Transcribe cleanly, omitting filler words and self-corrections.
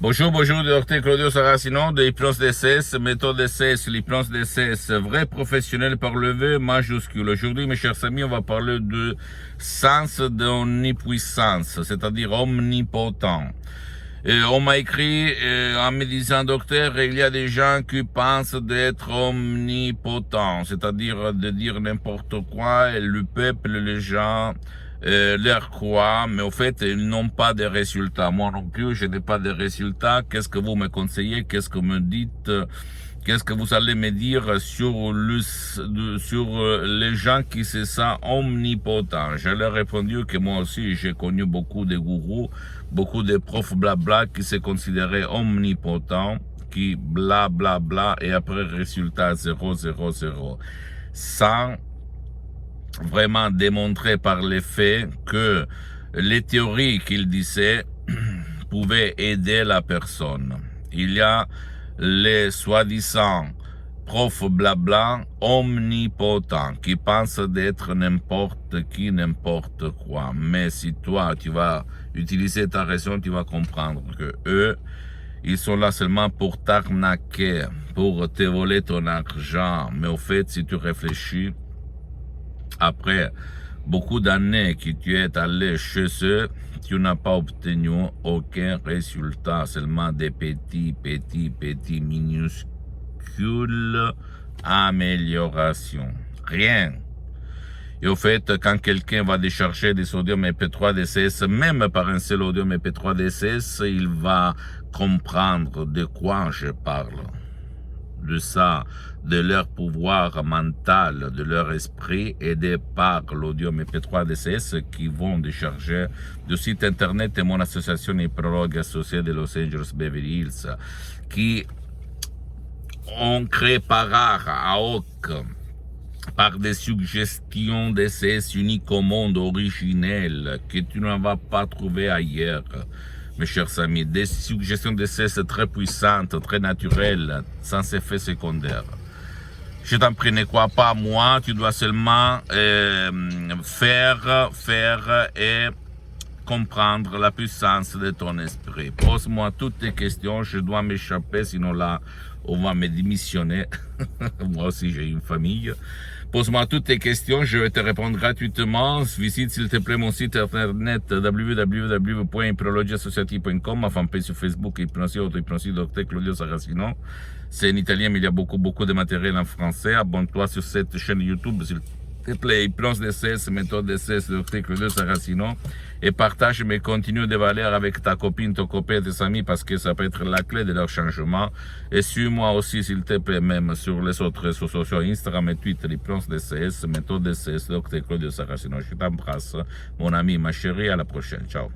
Bonjour, docteur Claudio Saracino de l'hypnose DCS, méthode DCS, l'hypnose DCS, vrai professionnel par le V majuscule. Aujourd'hui, mes chers amis, on va parler de sens d'omnipuissance, c'est-à-dire omnipotent. On m'a écrit en me disant, docteur, il y a des gens qui pensent d'être omnipotents, c'est-à-dire de dire n'importe quoi, et le peuple, les gens leur croient, mais au fait, ils n'ont pas de résultats. Moi non plus, je n'ai pas de résultats. Qu'est-ce que vous me conseillez? Qu'est-ce que vous me dites? Qu'est-ce que vous allez me dire sur les gens qui se sentent omnipotents? Je leur ai répondu que moi aussi, j'ai connu beaucoup de gourous, beaucoup de profs blabla qui se considéraient omnipotents, qui bla bla bla, et après résultat 0, 0, 0. Sans vraiment démontrer par les faits que les théories qu'il disait pouvaient aider la personne. Il y a les soi-disant profs blabla omnipotents qui pensent d'être n'importe qui, n'importe quoi. Mais si toi, tu vas utiliser ta raison, tu vas comprendre que eux, ils sont là seulement pour t'arnaquer, pour te voler ton argent. Mais au fait, si tu réfléchis, après beaucoup d'années que tu es allé chez eux, tu n'as pas obtenu aucun résultat, seulement des petits, minuscules améliorations. Rien. Et au fait, quand quelqu'un va décharger des audios MP3 DCS, même par un seul audio MP3 DCS, il va comprendre de quoi je parle. De ça, de leur pouvoir mental, de leur esprit, aidé par l'audio MP3 DCS qui vont décharger du site internet de mon association hypnologue associée de Los Angeles Beverly Hills, qui ont créé par art à hoc, par des suggestions DCS uniques au monde, originelles, que tu ne vas pas trouver ailleurs. Mes chers amis, des suggestions de cesse très puissantes, très naturelles, sans effet secondaire. Je t'en prie, ne crois pas à moi, tu dois seulement faire et comprendre la puissance de ton esprit. Pose-moi toutes tes questions, je dois m'échapper, sinon là, on va me démissionner. Moi aussi, j'ai une famille. Pose-moi toutes tes questions, je vais te répondre gratuitement. Visite s'il te plaît mon site internet www.hypnologieassociative.com, ma fanpage sur Facebook, Hypnosie, auto-hypnosie, docteur Claudio Saracino. C'est en italien, mais il y a beaucoup de matériel en français. Abonne-toi sur cette chaîne YouTube, s'il te plaît, Hypnose DCS, méthode DCS, docteur Claudio Saracino. Et partage mes contenus de valeur avec ta copine, ton copain, tes amis, parce que ça peut être la clé de leur changement. Et suis-moi aussi, s'il te plaît, même sur les autres réseaux sociaux, Instagram et Twitter, Hypnose DCS, méthode DCS, docteur Claudio Saracino. Je t'embrasse, mon ami, ma chérie, à la prochaine. Ciao.